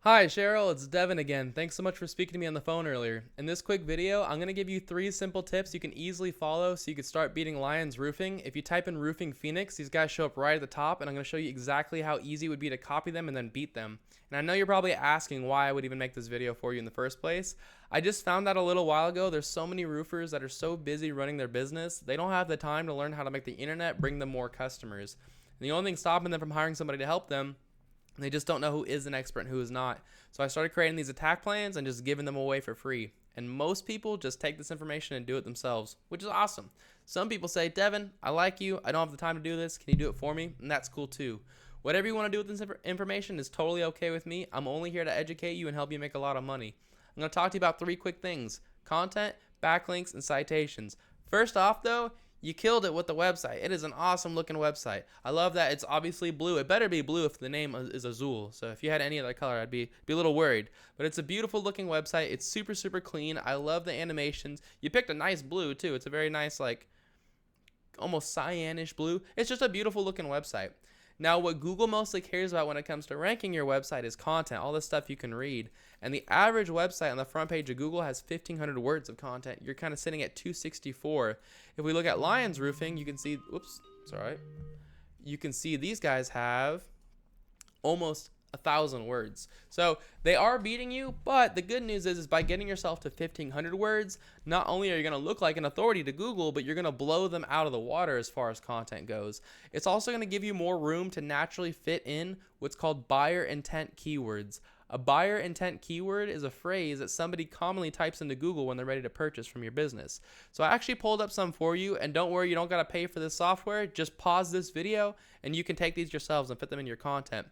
Hi Cheryl, it's Devin again. Thanks so much for speaking to me on the phone earlier. In this quick video, I'm going to give you 3 simple tips you can easily follow so you can start beating Lions Roofing. If you type in Roofing Phoenix, these guys show up right at the top, and I'm going to show you exactly how easy it would be to copy them and then beat them. And I know you're probably asking why I would even make this video for you in the first place. I just found out a little while ago there's so many roofers that are so busy running their business, they don't have the time to learn how to make the internet bring them more customers. And the only thing stopping them from hiring somebody to help them, they just don't know who is an expert and who is not. So I started creating these attack plans and just giving them away for free. And most people just take this information and do it themselves, which is awesome. Some people say, Devin, I like you. I don't have the time to do this. Can you do it for me? And that's cool too. Whatever you want to do with this information is totally okay with me. I'm only here to educate you and help you make a lot of money. I'm going to talk to you about 3 quick things: content, backlinks, and citations. First off, though, you killed it with the website. It is an awesome looking website. I love that it's obviously blue. It better be blue if the name is Azul. So if you had any other color, I'd be a little worried. But it's a beautiful looking website. It's super clean. I love the animations. You picked a nice blue too. It's a very nice, like, almost cyanish blue. It's just a beautiful looking website. Now, what Google mostly cares about when it comes to ranking your website is content, all the stuff you can read. And the average website on the front page of Google has 1,500 words of content. You're kind of sitting at 264. If we look at Lions Roofing, you can see, whoops, it's all right. You can see these guys have almost 1,000 words. So they are beating you, but the good news is by getting yourself to 1,500 words, not only are you going to look like an authority to Google, but you're going to blow them out of the water as far as content goes. It's also going to give you more room to naturally fit in what's called buyer intent keywords. A buyer intent keyword is a phrase that somebody commonly types into Google when they're ready to purchase from your business. So I actually pulled up some for you, and don't worry, you don't got to pay for this software. Just pause this video and you can take these yourselves and fit them in your content.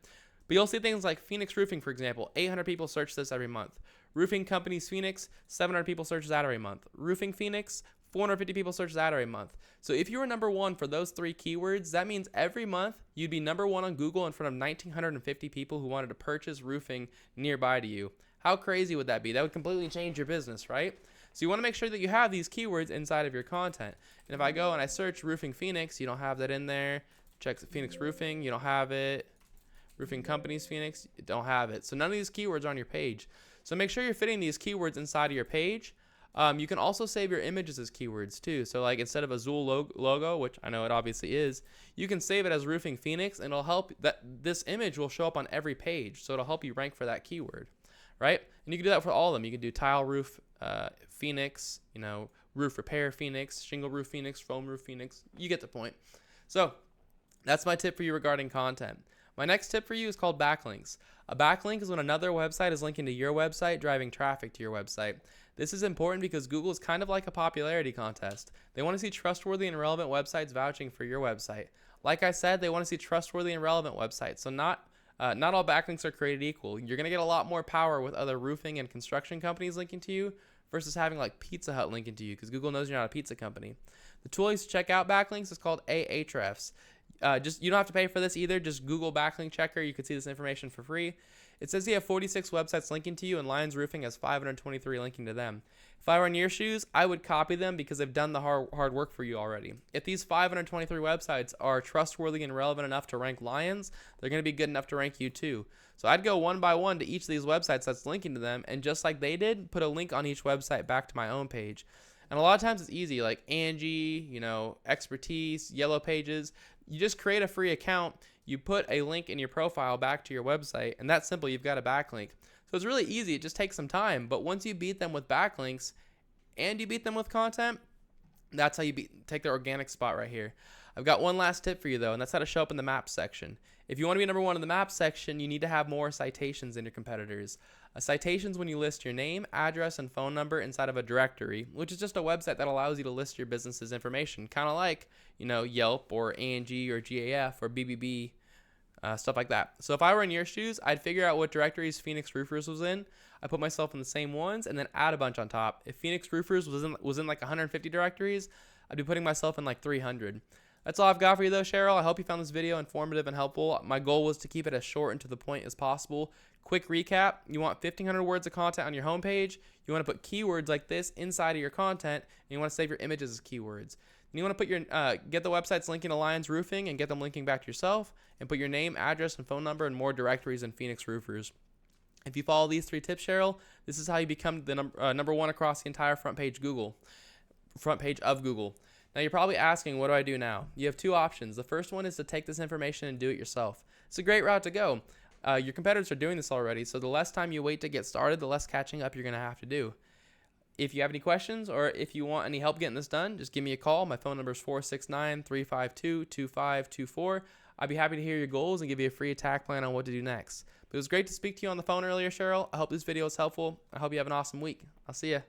But you'll see things like Phoenix Roofing, for example. 800 people search this every month. Roofing Companies Phoenix, 700 people search that every month. Roofing Phoenix, 450 people search that every month. So if you were number 1 for those 3 keywords, that means every month you'd be number 1 on Google in front of 1,950 people who wanted to purchase roofing nearby to you. How crazy would that be? That would completely change your business, right? So you want to make sure that you have these keywords inside of your content. And if I go and I search Roofing Phoenix, you don't have that in there. Check Phoenix Roofing, you don't have it. Roofing Companies Phoenix, you don't have it. So none of these keywords are on your page. So make sure you're fitting these keywords inside of your page. You can also save your images as keywords too. So like instead of Azul logo, which I know it obviously is, you can save it as Roofing Phoenix, and it'll help that this image will show up on every page. So it'll help you rank for that keyword, right? And you can do that for all of them. You can do tile roof Phoenix, roof repair Phoenix, shingle roof Phoenix, foam roof Phoenix. You get the point. So that's my tip for you regarding content. My next tip for you is called backlinks. A backlink is when another website is linking to your website, driving traffic to your website. This is important because Google is kind of like a popularity contest. They want to see trustworthy and relevant websites vouching for your website. Like I said, they want to see trustworthy and relevant websites. So not all backlinks are created equal. You're going to get a lot more power with other roofing and construction companies linking to you versus having like Pizza Hut linking to you, because Google knows you're not a pizza company. The tool you check out backlinks is called Ahrefs. You don't have to pay for this either. Just Google backlink checker. You can see this information for free. It says you have 46 websites linking to you, and Lions Roofing has 523 linking to them. If I were in your shoes, I would copy them because they've done the hard work for you already. If these 523 websites are trustworthy and relevant enough to rank Lions, they're going to be good enough to rank you too. So I'd go one by one to each of these websites that's linking to them, and just like they did, put a link on each website back to my own page. And a lot of times it's easy, like Angie, Expertise, Yellow Pages. You just create a free account, you put a link in your profile back to your website, and that's simple. You've got a backlink. So it's really easy. It just takes some time. But once you beat them with backlinks and you beat them with content, that's how you take their organic spot right here. I've got one last tip for you, though, and that's how to show up in the maps section. If you want to be number 1 in the maps section, you need to have more citations than your competitors. A citation is when you list your name, address, and phone number inside of a directory, which is just a website that allows you to list your business's information, kind of like Yelp or Angie or GAF or BBB, stuff like that. So if I were in your shoes, I'd figure out what directories Phoenix Roofers was in. I put myself in the same ones and then add a bunch on top. If Phoenix Roofers was in like 150 directories, I'd be putting myself in like 300. That's all I've got for you though, Cheryl. I hope you found this video informative and helpful. My goal was to keep it as short and to the point as possible. Quick recap: you want 1,500 words of content on your homepage. You want to put keywords like this inside of your content, and you want to save your images as keywords. And you want to put your get the websites linking to Lions Roofing and get them linking back to yourself, and put your name, address, and phone number in more directories than Phoenix Roofers. If you follow these 3 tips, Cheryl, this is how you become the number 1 across the entire front page of Google. Now you're probably asking, what do I do now? You have 2 options. The first one is to take this information and do it yourself. It's a great route to go. Your competitors are doing this already, so the less time you wait to get started, the less catching up you're going to have to do. If you have any questions or if you want any help getting this done, just give me a call. My phone number is 469-352-2524. I'd be happy to hear your goals and give you a free attack plan on what to do next. But it was great to speak to you on the phone earlier, Cheryl. I hope this video was helpful. I hope you have an awesome week. I'll see ya.